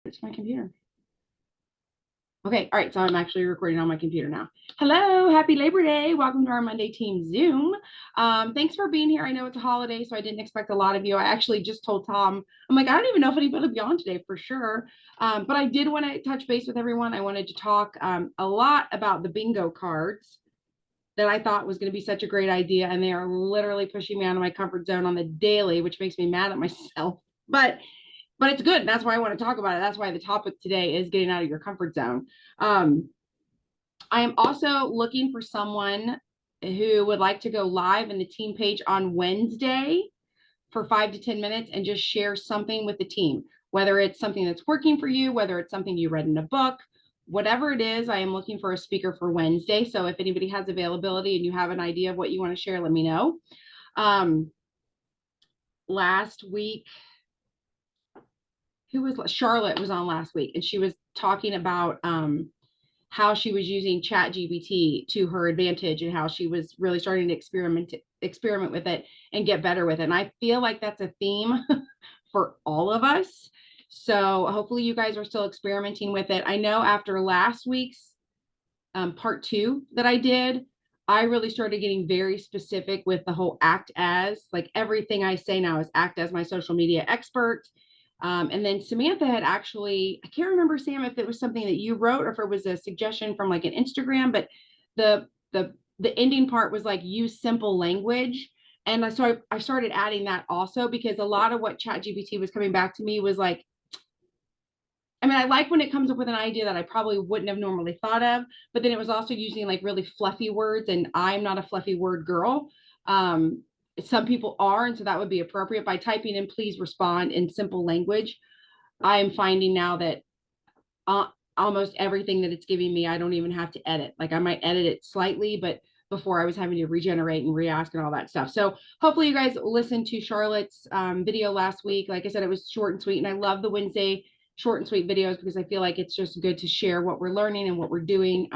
It's my computer. Okay, all right, so I'm actually recording on my computer now. Hello, happy Labor Day. Welcome to our Monday Team Zoom. Thanks for being here. I know it's a holiday, so I didn't expect a lot of you. I actually just told Tom, I'm like, I don't even know if anybody will be on today for sure. But I did want to touch base with everyone. I wanted to talk a lot about the bingo cards that I thought was going to be such a great idea. And they are literally pushing me out of my comfort zone on the daily, which makes me mad at myself. But it's good. That's why I want to talk about it. That's why the topic today is getting out of your comfort zone. I am also looking for someone who would like to go live in the team page on Wednesday for 5 to 10 minutes and just share something with the team, whether it's something that's working for you, whether it's something you read in a book, whatever it is. I am looking for a speaker for Wednesday. So if anybody has availability and you have an idea of what you want to share, let me know. Last week, Charlotte was on last week, and she was talking about how she was using ChatGPT to her advantage and how she was really starting to experiment with it and get better with it. And I feel like that's a theme for all of us. So hopefully you guys are still experimenting with it. I know after last week's part 2 that I did, I really started getting very specific with the whole act as, like everything I say now is act as my social media expert. And then Samantha had actually, I can't remember, Sam, if it was something that you wrote or if it was a suggestion from like an Instagram, but the ending part was like use simple language. And so I started adding that also, because a lot of what ChatGPT was coming back to me was like, I mean, I like when it comes up with an idea that I probably wouldn't have normally thought of, but then it was also using like really fluffy words, and I'm not a fluffy word girl. Some people are, and so that would be appropriate. By typing in please respond in simple language, I am finding now that almost everything that it's giving me, I don't even have to edit. Like I might edit it slightly, but before I was having to regenerate and re-ask and all that stuff. So hopefully you guys listened to Charlotte's video last week. Like I said, it was short and sweet, and I love the Wednesday short and sweet videos because I feel like it's just good to share what we're learning and what we're doing.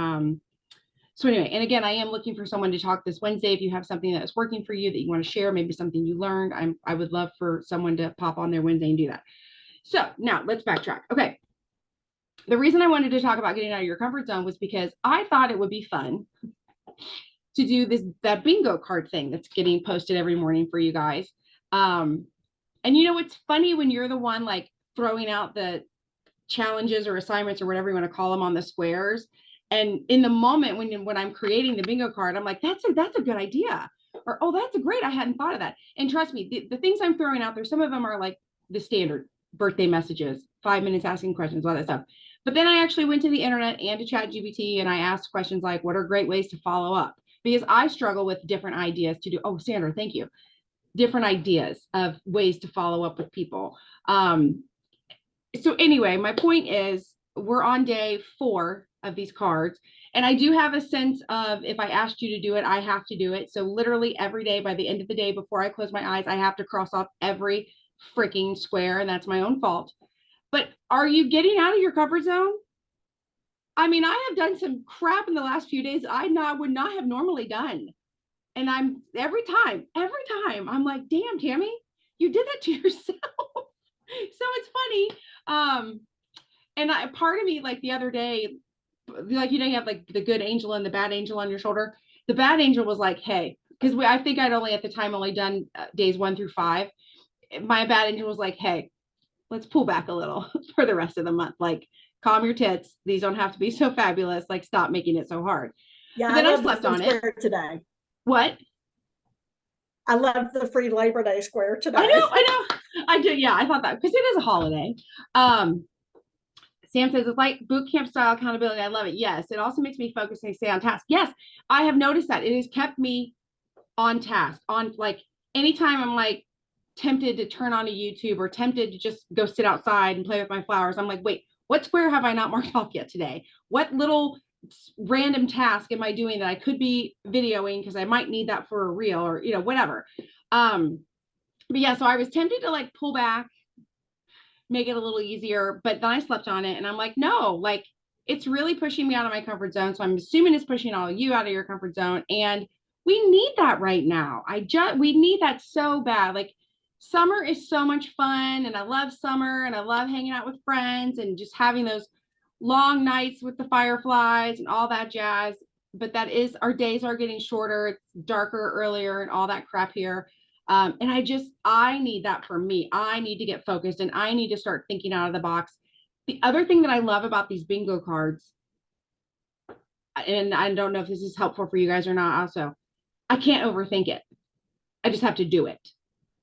So anyway, and again, I am looking for someone to talk this Wednesday. If you have something that is working for you that you want to share, maybe something you learned, I would love for someone to pop on their Wednesday and do that. So now let's backtrack. Okay. The reason I wanted to talk about getting out of your comfort zone was because I thought it would be fun to do that bingo card thing that's getting posted every morning for you guys. And you know, it's funny when you're the one like throwing out the challenges or assignments or whatever you want to call them on the squares. And in the moment when I'm creating the bingo card, I'm like, that's a good idea. Or, oh, that's a great, I hadn't thought of that. And trust me, the things I'm throwing out there, some of them are like the standard birthday messages, 5 minutes asking questions, all that stuff. But then I actually went to the internet and to ChatGPT and I asked questions like, what are great ways to follow up? Because I struggle with different ideas to do. Oh, Sandra, thank you. Different ideas of ways to follow up with people. So anyway, my point is we're on day 4 of these cards. And I do have a sense of if I asked you to do it, I have to do it. So literally every day by the end of the day, before I close my eyes, I have to cross off every freaking square. And that's my own fault. But are you getting out of your comfort zone? I mean, I have done some crap in the last few days I would not have normally done. And I'm every time, I'm like, damn, Tammy, you did that to yourself. So it's funny. And part of me, like the other day, like, you know, you have like the good angel and the bad angel on your shoulder. The bad angel was like, hey, because I think I'd only at the time only done days 1 through 5. My bad angel was like, hey, let's pull back a little for the rest of the month. Like, calm your tits. These don't have to be so fabulous. Like, stop making it so hard. Yeah, but then I slept on it today. What? I love the free Labor Day square today. I know. I did. Yeah, I thought that because it is a holiday. Sam says it's like boot camp style accountability. I love it. Yes. It also makes me focus and stay on task. Yes, I have noticed that it has kept me on task. On like anytime I'm like tempted to turn on a YouTube or tempted to just go sit outside and play with my flowers, I'm like, wait, what square have I not marked off yet today? What little random task am I doing that I could be videoing because I might need that for a reel or, you know, whatever. But yeah, so I was tempted to like pull back, make it a little easier, but then I slept on it and I'm like, no, like it's really pushing me out of my comfort zone. So I'm assuming it's pushing all of you out of your comfort zone. And we need that right now. We need that so bad. Like summer is so much fun and I love summer and I love hanging out with friends and just having those long nights with the fireflies and all that jazz. But that is, our days are getting shorter, it's darker earlier and all that crap here. And I need that for me. I need to get focused and I need to start thinking out of the box. The other thing that I love about these bingo cards, and I don't know if this is helpful for you guys or not, also, I can't overthink it. I just have to do it.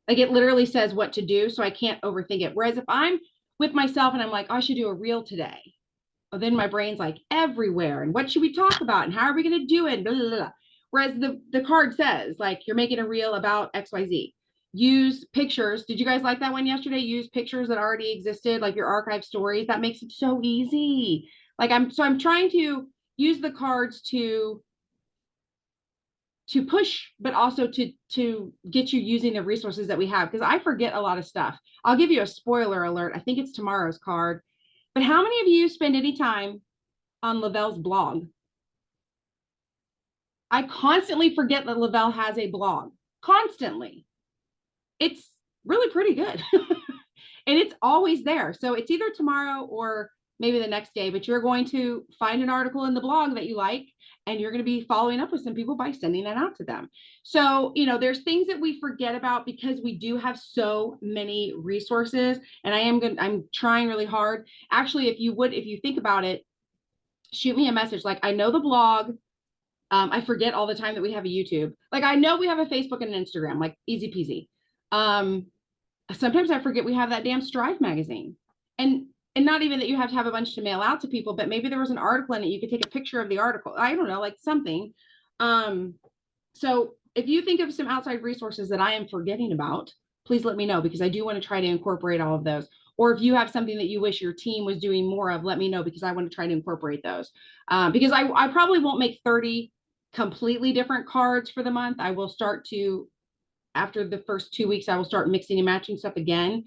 Like it literally says what to do, so I can't overthink it. Whereas if I'm with myself and I'm like, oh, I should do a reel today, well, then my brain's like everywhere. And what should we talk about? And how are we going to do it? Blah, blah, blah. Whereas the card says, like, you're making a reel about XYZ. Use pictures. Did you guys like that one yesterday? Use pictures that already existed, like your archive stories. That makes it so easy. Like I'm trying to use the cards to push, but also to get you using the resources that we have. Because I forget a lot of stuff. I'll give you a spoiler alert. I think it's tomorrow's card. But how many of you spend any time on Lavelle's blog? I constantly forget that Lavelle has a blog. Constantly. It's really pretty good. And it's always there. So it's either tomorrow or maybe the next day, but you're going to find an article in the blog that you like, and you're going to be following up with some people by sending that out to them. So, there's things that we forget about because we do have so many resources. And I'm trying really hard. Actually, if you think about it, shoot me a message. Like, I know the blog. I forget all the time that we have a YouTube. Like, I know we have a Facebook and an Instagram, like easy peasy. Sometimes I forget we have that damn Strive magazine. And not even that you have to have a bunch to mail out to people, but maybe there was an article in it. You could take a picture of the article. I don't know, like something. So if you think of some outside resources that I am forgetting about, please let me know, because I do want to try to incorporate all of those. Or if you have something that you wish your team was doing more of, let me know, because I want to try to incorporate those. Because I probably won't make 30 completely different cards for the month. I will start to, after the first 2 weeks, I will start mixing and matching stuff again,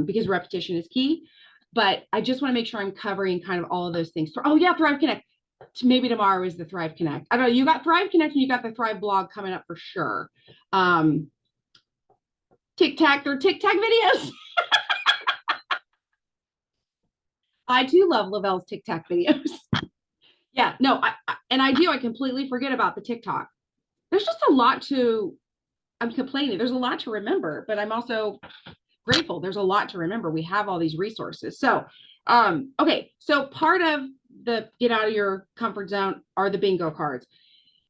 because repetition is key. But I just want to make sure I'm covering kind of all of those things. Oh yeah, Thrive Connect. Maybe tomorrow is the Thrive Connect. I don't know. You got Thrive Connect and you got the Thrive blog coming up for sure. TikTok videos. I too love Lavelle's TikTok videos. Yeah, no, I completely forget about the TikTok. There's just a lot I'm complaining. There's a lot to remember, but I'm also grateful. There's a lot to remember. We have all these resources. So, okay. So part of the get out of your comfort zone are the bingo cards.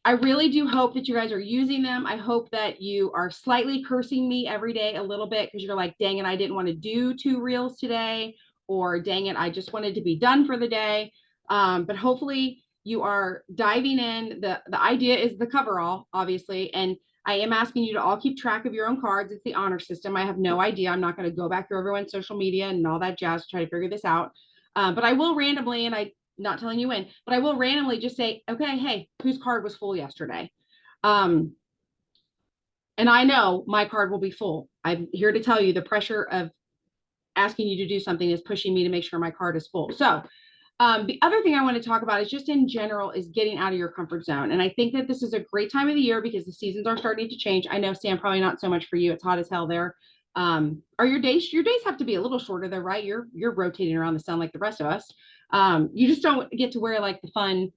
I really do hope that you guys are using them. I hope that you are slightly cursing me every day a little bit, because you're like, dang it, I didn't want to do 2 reels today, or dang it, I just wanted to be done for the day. But hopefully you are diving in. The idea is the coverall, obviously, and I am asking you to all keep track of your own cards. It's the honor system. I have no idea. I'm not going to go back through everyone's social media and all that jazz to try to figure this out. But I will randomly, and I'm not telling you when, but I will randomly just say, okay, hey, whose card was full yesterday? And I know my card will be full. I'm here to tell you the pressure of asking you to do something is pushing me to make sure my card is full. So the other thing I want to talk about is just in general is getting out of your comfort zone. And I think that this is a great time of the year because the seasons are starting to change. I know, Sam, probably not so much for you. It's hot as hell there. Are your days have to be a little shorter though, right? You're rotating around the sun like the rest of us. You just don't get to wear like the fun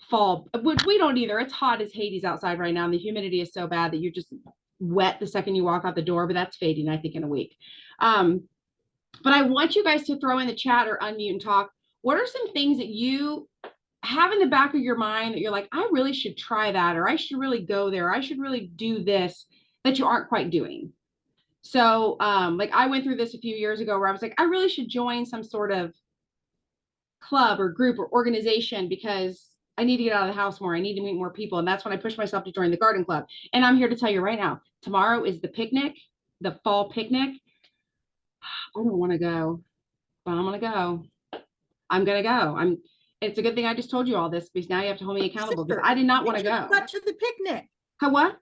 fall, which we don't either. It's hot as Hades outside right now. And the humidity is so bad that you're just wet the second you walk out the door, but that's fading, I think, in a week. But I want you guys to throw in the chat or unmute and talk. What are some things that you have in the back of your mind that you're like, I really should try that, or I should really go there, or I should really do this, that you aren't quite doing? So like I went through this a few years ago where I was like, I really should join some sort of club or group or organization because I need to get out of the house more. I need to meet more people. And that's when I pushed myself to join the garden club. And I'm here to tell you right now, tomorrow is the picnic, the fall picnic. I don't want to go, but I'm going to go. I'm going to go. It's a good thing I just told you all this, because now you have to hold me accountable, because I did not want to go. Got to the picnic. How what?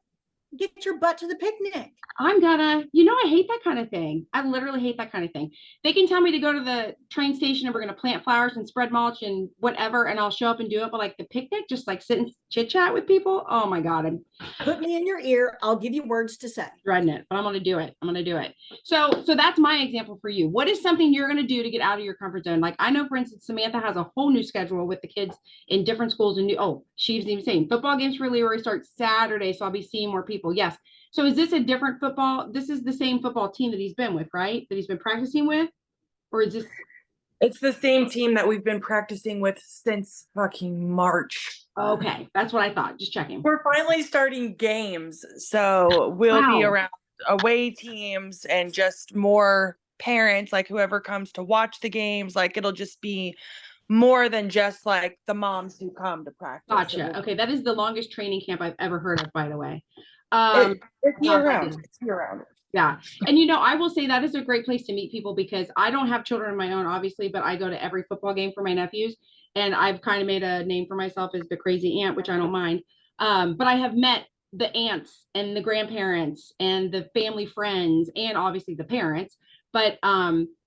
Get your butt to the picnic. I'm gonna, you know, I hate that kind of thing. I literally hate that kind of thing. They can tell me to go to the train station and we're gonna plant flowers and spread mulch and whatever, and I'll show up and do it. But like the picnic, just like sit and chit chat with people. Oh my God, I'm Put me in your ear. I'll give you words to say. dreading it, but I'm gonna do it. I'm gonna do it. So that's my example for you. What is something you're gonna do to get out of your comfort zone? Like I know, for instance, Samantha has a whole new schedule with the kids in different schools and new. Oh, she's even saying football games for Leroy start Saturday, so I'll be seeing more people. Yes. So is this a different football? This is the same football team that he's been with, right? That he's been practicing with, or is this? It's the same team that we've been practicing with since fucking March. Okay, that's what I thought. Just checking. We're finally starting games, so we'll be Wow. around away teams and just more parents, like whoever comes to watch the games. Like it'll just be more than just like the moms who come to practice. Gotcha. Okay, that is the longest training camp I've ever heard of, by the way. It's how year round. fabulous. It's year round. Yeah. And you know, I will say that is a great place to meet people because I don't have children of my own, obviously, but I go to every football game for my nephews. And I've kind of made a name for myself as the crazy aunt, which I don't mind. But I have met the aunts and the grandparents and the family friends and obviously the parents. But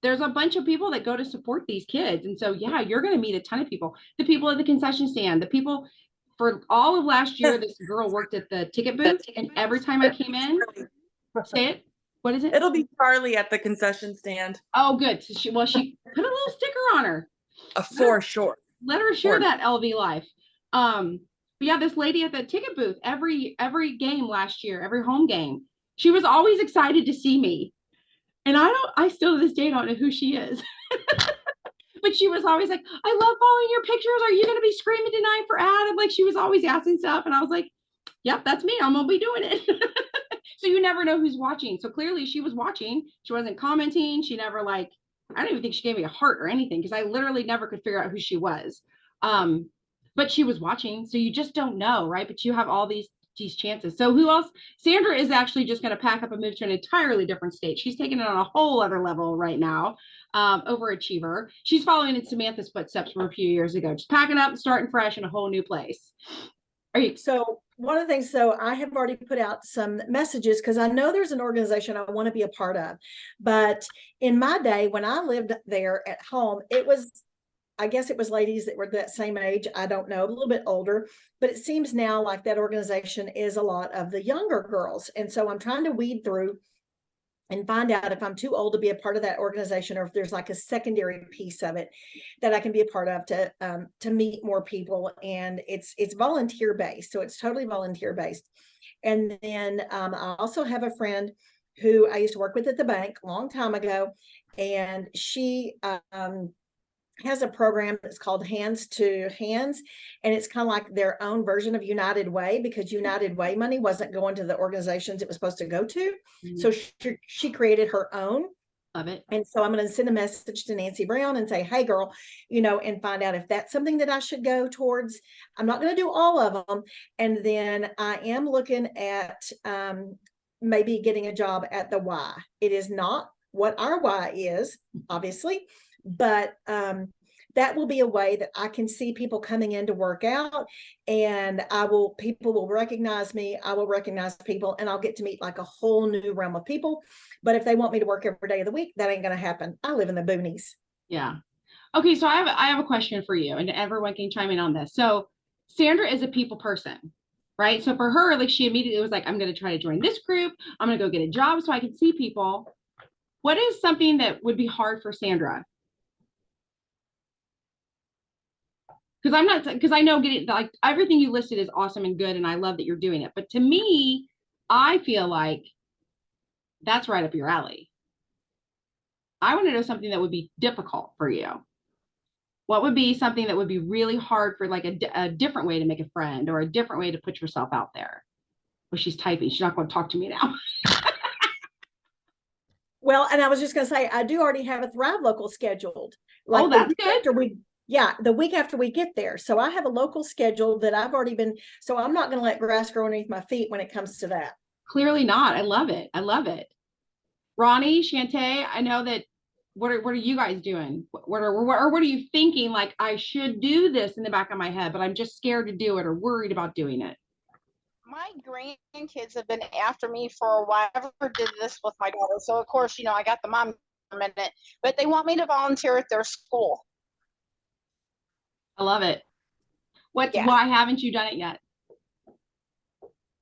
there's a bunch of people that go to support these kids. And so, yeah, you're going to meet a ton of people. The people at the concession stand, the people for all of last year, this girl worked at the ticket booth. And every time I came in, say it. What is it? It'll be Charlie at the concession stand. Oh, good. So she put a little sticker on her. For sure. Let her share Or- that LV life. But yeah, this lady at the ticket booth every game last year, every home game, she was always excited to see me. And I still to this day don't know who she is. But she was always like, I love following your pictures. Are you going to be screaming tonight for Adam? Like she was always asking stuff. And I was like, yep, that's me. I'm going to be doing it. So you never know who's watching. So clearly she was watching. She wasn't commenting. She never I don't even think she gave me a heart or anything because I literally never could figure out who she was. But she was watching. So you just don't know, right? But you have all these chances. So who else? Sandra is actually just going to pack up and move to an entirely different state. She's taking it on a whole other level right now. Overachiever. She's following in Samantha's footsteps from a few years ago, just packing up and starting fresh in a whole new place. Are you? So one of the things, so I have already put out some messages because I know there's an organization I want to be a part of. But in my day, when I lived there at home, I guess it was ladies that were that same age. I don't know, a little bit older, but it seems now like that organization is a lot of the younger girls. And so I'm trying to weed through and find out if I'm too old to be a part of that organization or if there's like a secondary piece of it that I can be a part of to meet more people. And it's volunteer based, so it's totally volunteer based. And then I also have a friend who I used to work with at the bank a long time ago, and she has a program that's called Hands to Hands, and it's kind of like their own version of United Way because United Way money wasn't going to the organizations it was supposed to go to. Mm-hmm. So she created her own. Love it. And so I'm going to send a message to Nancy Brown and say, hey girl, and find out if that's something that I should go towards. I'm not going to do all of them. And then I am looking at maybe getting a job at the Y. It is not what our Y is, obviously, but that will be a way that I can see people coming in to work out, and people will recognize me. I will recognize people, and I'll get to meet like a whole new realm of people. But if they want me to work every day of the week, that ain't going to happen. I live in the boonies. Yeah. Okay. So I have a question for you, and everyone can chime in on this. So Sandra is a people person, right? So for her, like she immediately was like, I'm going to try to join this group. I'm going to go get a job so I can see people. What is something that would be hard for Sandra? Because I know getting like everything you listed is awesome and good, and I love that you're doing it. But to me, I feel like that's right up your alley. I want to know something that would be difficult for you. What would be something that would be really hard for like a different way to make a friend or a different way to put yourself out there? Well, she's typing. She's not going to talk to me now. Well, and I was just going to say, I do already have a Thrive Local scheduled. Like that's good. The week after we get there. So I have a local schedule that I've already been, so I'm not going to let grass grow underneath my feet when it comes to that. Clearly not. I love it. I love it. Ronnie, Shantae, I know that, what are you guys doing? What are you thinking? Like, I should do this in the back of my head, but I'm just scared to do it or worried about doing it. my grandkids have been after me for a while. I never did this with my daughter. So of course, I got the mom for a minute, but they want me to volunteer at their school. I love it. Yeah. Why haven't you done it yet?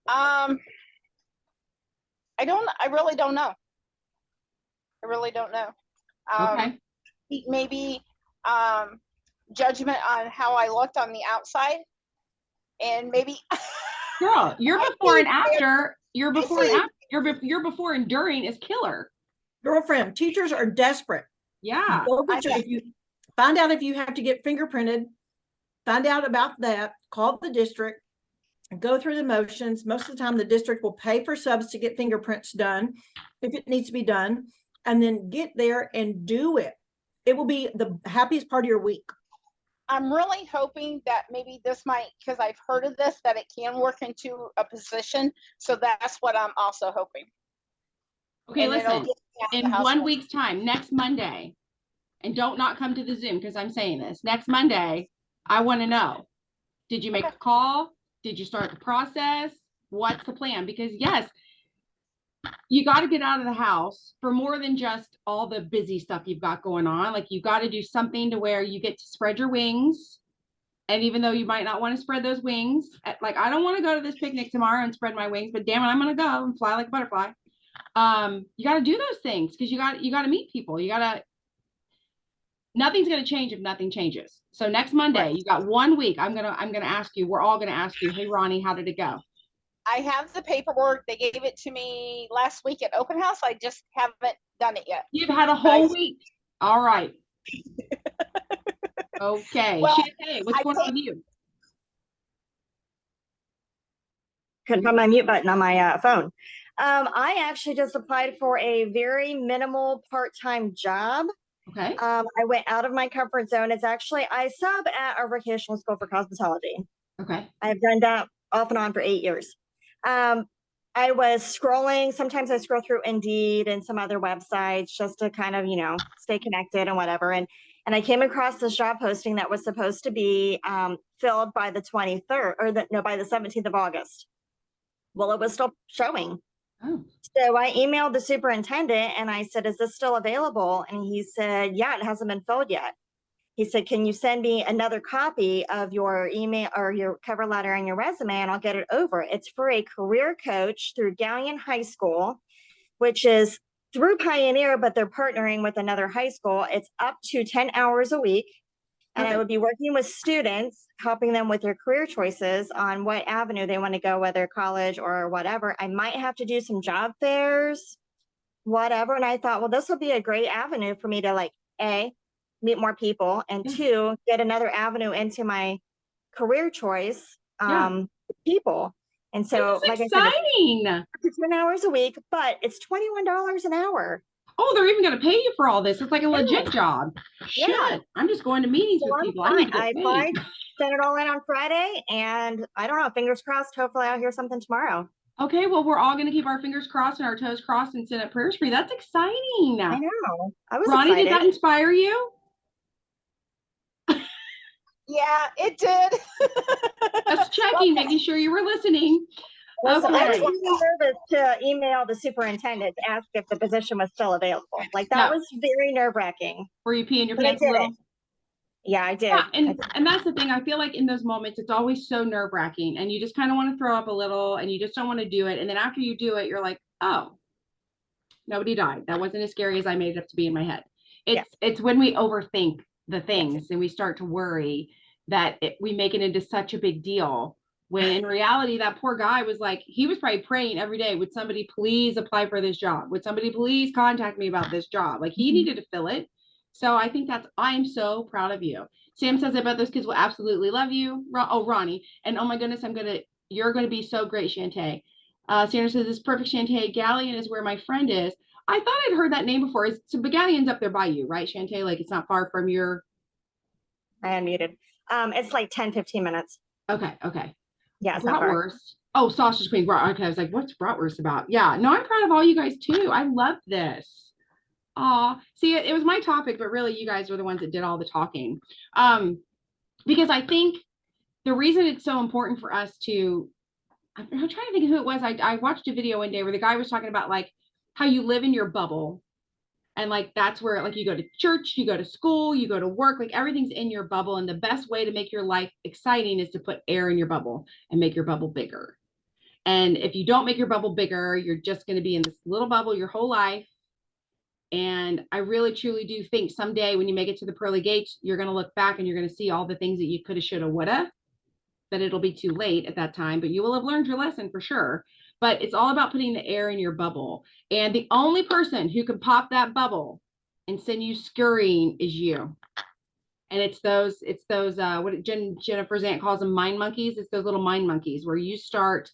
I really don't know. I really don't know. Okay. Maybe judgment on how I looked on the outside, and maybe Girl, you're I before and see- after. You're before and see- after. Your before and during is killer. Girlfriend, teachers are desperate. Yeah. Go get I if you find out if you have to get fingerprinted, find out about that, call the district, and go through the motions. Most of the time, the district will pay for subs to get fingerprints done if it needs to be done, and then get there and do it. It will be the happiest part of your week. I'm really hoping that maybe this might, because I've heard of this, that it can work into a position. So that's what I'm also hoping. Okay, And it'll listen, get me out of the in house 1 more. week's time, next Monday, and don't not come to the Zoom because I'm saying this. Next Monday, I want to know, did you make a call? Did you start the process? What's the plan? Because yes, you got to get out of the house for more than just all the busy stuff you've got going on. Like you got to do something to where you get to spread your wings. And even though you might not want to spread those wings, like I don't want to go to this picnic tomorrow and spread my wings, but damn it, I'm going to go and fly like a butterfly. You got to do those things because you got to meet people. Nothing's going to change if nothing changes. So next Monday, Right. you got 1 week. I'm going to ask you, we're all going to ask you, hey, Ronnie, how did it go? I have the paperwork. They gave it to me last week at open house. I just haven't done it yet. You've had a whole week. All right. Okay. Well, Shantae, what's going on with you? Couldn't find my mute button on my phone. I actually just applied for a very minimal part-time job. Okay. I went out of my comfort zone. I sub at a vocational school for cosmetology. Okay. I've done that off and on for 8 years. I was scrolling. Sometimes I scroll through Indeed and some other websites just to kind of, stay connected and whatever. And I came across this job posting that was supposed to be filled by the 23rd by the 17th of August. Well, it was still showing. Oh. So I emailed the superintendent and I said, is this still available? And he said, yeah, it hasn't been filled yet. He said, can you send me another copy of your email or your cover letter and your resume and I'll get it over. It's for a career coach through Galleon High School, which is through Pioneer, but they're partnering with another high school. It's up to 10 hours a week. And I would be working with students, helping them with their career choices on what avenue they want to go, whether college or whatever. I might have to do some job fairs, whatever. And I thought, well, this will be a great avenue for me to meet more people, and two, get another avenue into my career choice people. And so, This is like I said, exciting. it's 10 hours a week, but it's $21 an hour. Oh, they're even going to pay you for all this. It's like a legit job. Yeah. Shit. I'm just going to meetings So with I'm people. fine. I need to I get paid. applied, sent it all in on Friday, and I don't know, fingers crossed, hopefully I'll hear something tomorrow. Okay, well, we're all going to keep our fingers crossed and our toes crossed and send up prayers for you. That's exciting. I know. I was Ronnie, excited. did that inspire you? Yeah, it did. Just checking, making sure you were listening. Listen, I was Okay. really nervous to email the superintendent to ask if the position was still available. Like that No. was very nerve-wracking. Were you peeing your But I pants a did little? it. Yeah, I did. Yeah, and that's the thing. I feel like in those moments, it's always so nerve-wracking, and you just kind of want to throw up a little, and you just don't want to do it. And then after you do it, you're like, oh, nobody died. That wasn't as scary as I made it up to be in my head. It's when we overthink the things and we start to worry that we make it into such a big deal. When in reality, that poor guy was like, he was probably praying every day, would somebody please apply for this job? Would somebody please contact me about this job? Like he needed to fill it. So I think I'm so proud of you. Sam says, I bet those kids will absolutely love you. Oh, Ronnie. And oh my goodness, you're going to be so great, Shantae. Sandra says, this perfect, Shantae. Galleon is where my friend is. I thought I'd heard that name before. So Gallion's up there by you, right, Shantae? Like it's not far from your. I unmuted. It's like 10, 15 minutes. Okay. Yeah, it's not far. Bratwurst. Oh, Sausage Queen. Okay, I was like, what's Bratwurst about? Yeah, no, I'm proud of all you guys too. I love this. See, it was my topic, but really you guys were the ones that did all the talking. Because I think the reason it's so important for us to I'm trying to think of who it was. I watched a video one day where the guy was talking about like how you live in your bubble. And like that's where like you go to church, you go to school, you go to work, like everything's in your bubble. And the best way to make your life exciting is to put air in your bubble and make your bubble bigger. And if you don't make your bubble bigger, you're just going to be in this little bubble your whole life. And I really truly do think someday when you make it to the pearly gates, you're going to look back and you're going to see all the things that you coulda, shoulda, woulda, that it'll be too late at that time, but you will have learned your lesson for sure. But it's all about putting the air in your bubble. And the only person who can pop that bubble and send you scurrying is you. And it's those what Jennifer Zant calls them mind monkeys. It's those little mind monkeys where you start,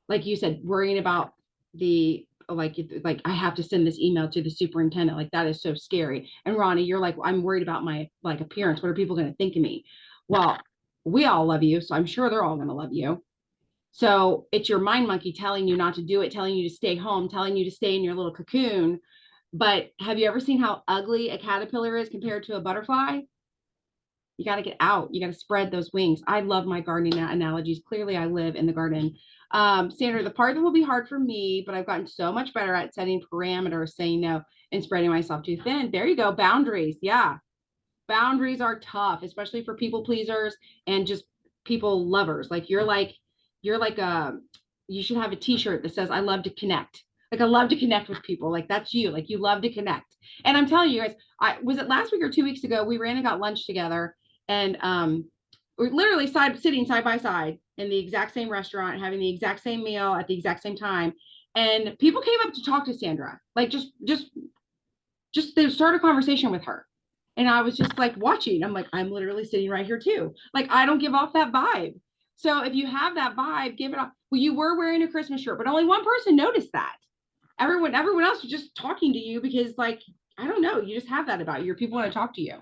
like you said, worrying about the like I have to send this email to the superintendent. Like that is so scary. And Ronnie, you're like, I'm worried about my like appearance. What are people going to think of me? Well, we all love you, so I'm sure they're all going to love you. So it's your mind monkey telling you not to do it, telling you to stay home, telling you to stay in your little cocoon. But have you ever seen how ugly a caterpillar is compared to a butterfly? You got to get out. You got to spread those wings. I love my gardening analogies. Clearly, I live in the garden. Sandra, the part that will be hard for me, but I've gotten so much better at setting parameters, saying no, and spreading myself too thin. There you go. Boundaries. Yeah. Boundaries are tough, especially for people pleasers and just people lovers. Like you're like you should have a t-shirt that says I love to connect. Like I love to connect with people. Like that's you. Like you love to connect. And I'm telling you guys, I was it last week or 2 weeks ago, we ran and got lunch together and we're literally sitting side by side in the exact same restaurant, having the exact same meal at the exact same time. And people came up to talk to Sandra, like just they start a conversation with her. And I was just like watching. I'm like, I'm literally sitting right here too. Like I don't give off that vibe. So if you have that vibe, give it off. Well, you were wearing a Christmas shirt, but only one person noticed that. Everyone else was just talking to you because like, I don't know, you just have that about you. Your people want to talk to you.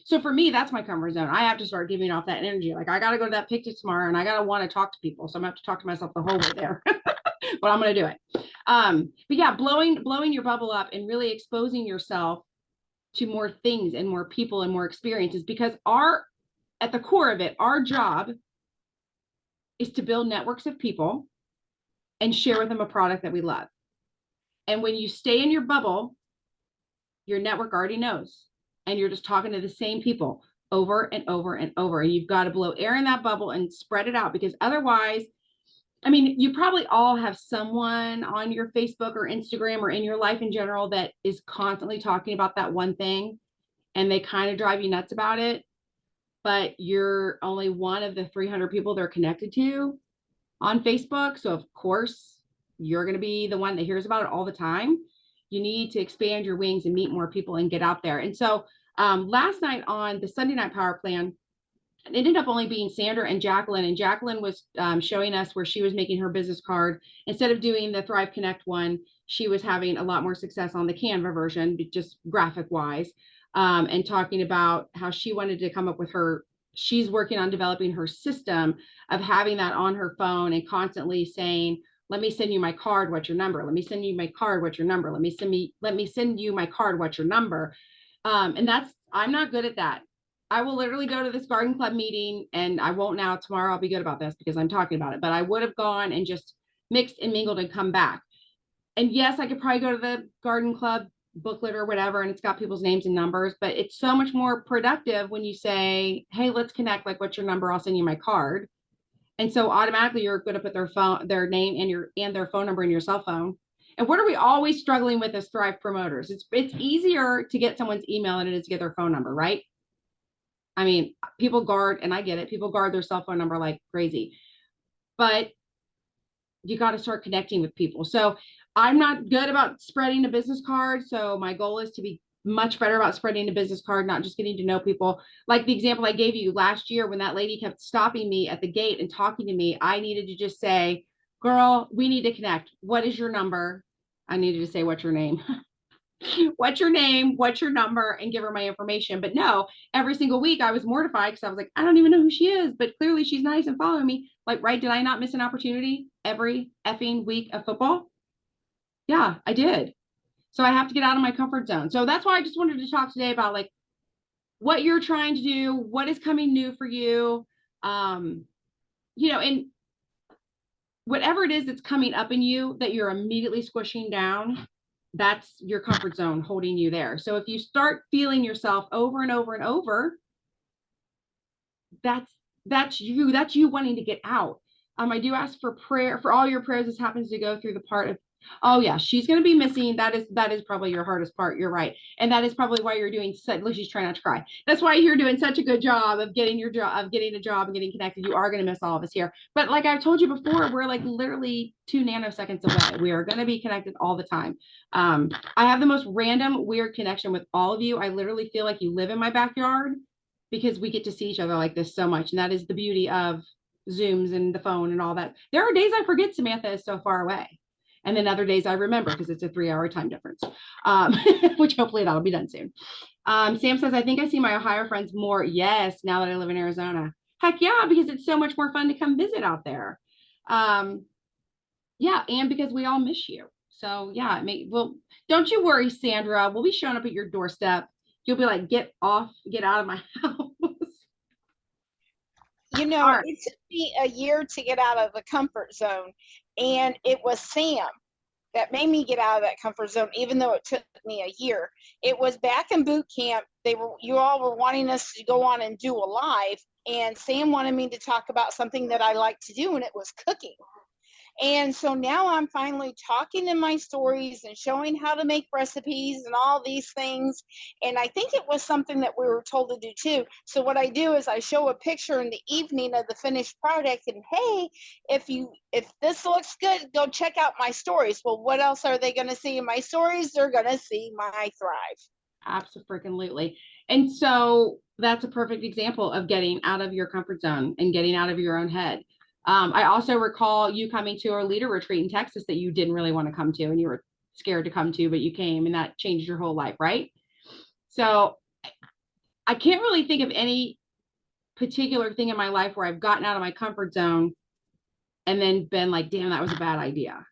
So for me, that's my comfort zone. I have to start giving off that energy. Like I got to go to that picnic tomorrow and I got to want to talk to people. So I'm gonna have to talk to myself the whole way there, but I'm going to do it. But yeah, blowing your bubble up and really exposing yourself to more things and more people and more experiences, because at the core of it, our job is to build networks of people and share with them a product that we love. And when you stay in your bubble, your network already knows, and you're just talking to the same people over and over and over. And you've got to blow air in that bubble and spread it out, because otherwise, I mean, you probably all have someone on your Facebook or Instagram or in your life in general that is constantly talking about that one thing and they kind of drive you nuts about it, but you're only one of the 300 people they're connected to on Facebook. So of course, you're going to be the one that hears about it all the time. You need to expand your wings and meet more people and get out there. And so last night on the Sunday Night Power Plan, it ended up only being Sandra and Jacqueline was showing us where she was making her business card. Instead of doing the Thrive Connect one, she was having a lot more success on the Canva version, just graphic wise, and talking about how she wanted to come up with she's working on developing her system of having that on her phone and constantly saying, let me send you my card, what's your number? Let me send you my card, what's your number? Let me send you my card, what's your number? And I'm not good at that. I will literally go to this garden club meeting, and I won't now. Tomorrow I'll be good about this because I'm talking about it, but I would have gone and just mixed and mingled and come back. And yes, I could probably go to the garden club booklet or whatever, and it's got people's names and numbers, but it's so much more productive when you say, hey, let's connect. Like, what's your number? I'll send you my card. And so automatically you're going to put their name and their phone number in your cell phone. And what are we always struggling with as Thrive promoters? It's easier to get someone's email than it is to get their phone number, right? I mean, people guard, and I get it, people guard their cell phone number like crazy, but you got to start connecting with people. So I'm not good about spreading a business card. So my goal is to be much better about spreading a business card, not just getting to know people. Like the example I gave you last year, when that lady kept stopping me at the gate and talking to me, I needed to just say, girl, we need to connect. What is your number? I needed to say, what's your name? What's your name? What's your number? And give her my information. But no, every single week I was mortified because I was like, I don't even know who she is, but clearly she's nice and following me. Like, right? Did I not miss an opportunity every effing week of football? Yeah, I did. So I have to get out of my comfort zone. So that's why I just wanted to talk today about like what you're trying to do, what is coming new for you. And whatever it is that's coming up in you that you're immediately squishing down, that's your comfort zone holding you there. So if you start feeling yourself over and over and over, that's you wanting to get out. I do ask for prayer for all your prayers. This happens to go through the part of, oh yeah, she's going to be missing. That is probably your hardest part. You're right. And that is probably why you're doing such, look, she's trying not to cry. That's why you're doing such a good job of getting your job, of getting a job and getting connected. You are going to miss all of us here. But like I've told you before, we're like literally 2 nanoseconds away. We are going to be connected all the time. I have the most random, weird connection with all of you. I literally feel like you live in my backyard because we get to see each other like this so much. And that is the beauty of Zooms and the phone and all that. There are days I forget Samantha is so far away. And then other days I remember because it's a 3-hour time difference, which hopefully that'll be done soon. Sam says, I think I see my Ohio friends more. Yes, now that I live in Arizona. Heck yeah, because it's so much more fun to come visit out there. Yeah, and because we all miss you. So yeah, well, don't you worry, Sandra. We'll be showing up at your doorstep. You'll be like, get out of my house. You know, Alright. it took me a year to get out of the comfort zone, and it was Sam that made me get out of that comfort zone, even though it took me a year. It was back in boot camp. You all were wanting us to go on and do a live, and Sam wanted me to talk about something that I like to do, and it was cooking. And so now I'm finally talking in my stories and showing how to make recipes and all these things. And I think it was something that we were told to do too. So what I do is I show a picture in the evening of the finished product, and hey, if this looks good, go check out my stories. Well, what else are they going to see in my stories? They're going to see my thrive. Absolutely. And so that's a perfect example of getting out of your comfort zone and getting out of your own head. I also recall you coming to our leader retreat in Texas that you didn't really want to come to and you were scared to come to, but you came and that changed your whole life, right? So I can't really think of any particular thing in my life where I've gotten out of my comfort zone and then been like, damn, that was a bad idea,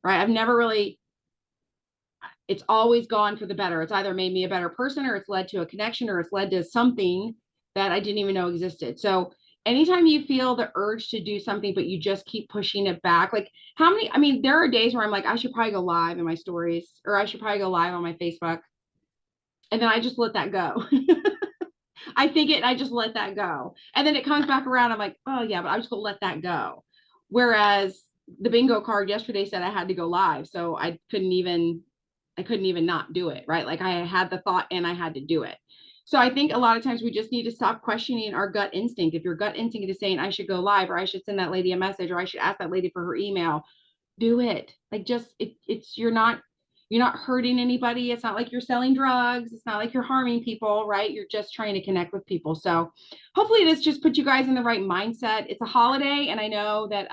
right? I've never really, it's always gone for the better. It's either made me a better person or it's led to a connection or it's led to something that I didn't even know existed. So anytime you feel the urge to do something, but you just keep pushing it back, like there are days where I'm like, I should probably go live in my stories, or I should probably go live on my Facebook. And then I just let that go. I think it, I just let that go. And then it comes back around. I'm like, oh yeah, but I'm just gonna let that go. Whereas the bingo card yesterday said I had to go live. So I couldn't even not do it, right? Like I had the thought and I had to do it. So I think a lot of times we just need to stop questioning our gut instinct. If your gut instinct is saying I should go live, or I should send that lady a message, or I should ask that lady for her email, do it. Like you're not hurting anybody. It's not like you're selling drugs. It's not like you're harming people, right? You're just trying to connect with people. So hopefully this just puts you guys in the right mindset. It's a holiday. And I know that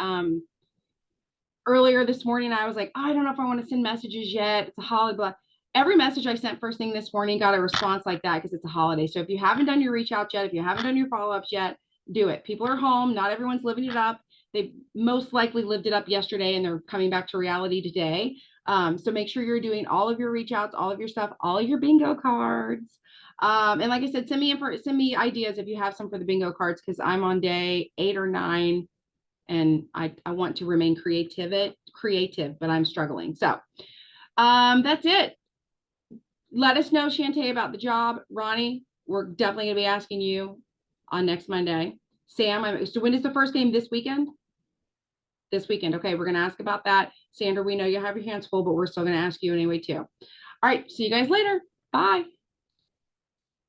earlier this morning, I was like, oh, I don't know if I want to send messages yet. It's a holiday. Blah. Every message I sent first thing this morning got a response like that because it's a holiday. So if you haven't done your reach out yet, if you haven't done your follow-ups yet, do it. People are home. Not everyone's living it up. They most likely lived it up yesterday and they're coming back to reality today. So make sure you're doing all of your reach outs, all of your stuff, all of your bingo cards. And like I said, send me ideas if you have some for the bingo cards, because I'm on day 8 or 9 and I want to remain creative, but I'm struggling. So that's it. Let us know, Shantae, about the job. Ronnie, we're definitely going to be asking you on next Monday. Sam, so when is the first game? This weekend? This weekend. Okay, we're going to ask about that. Sandra, we know you have your hands full, but we're still going to ask you anyway, too. All right, see you guys later. Bye.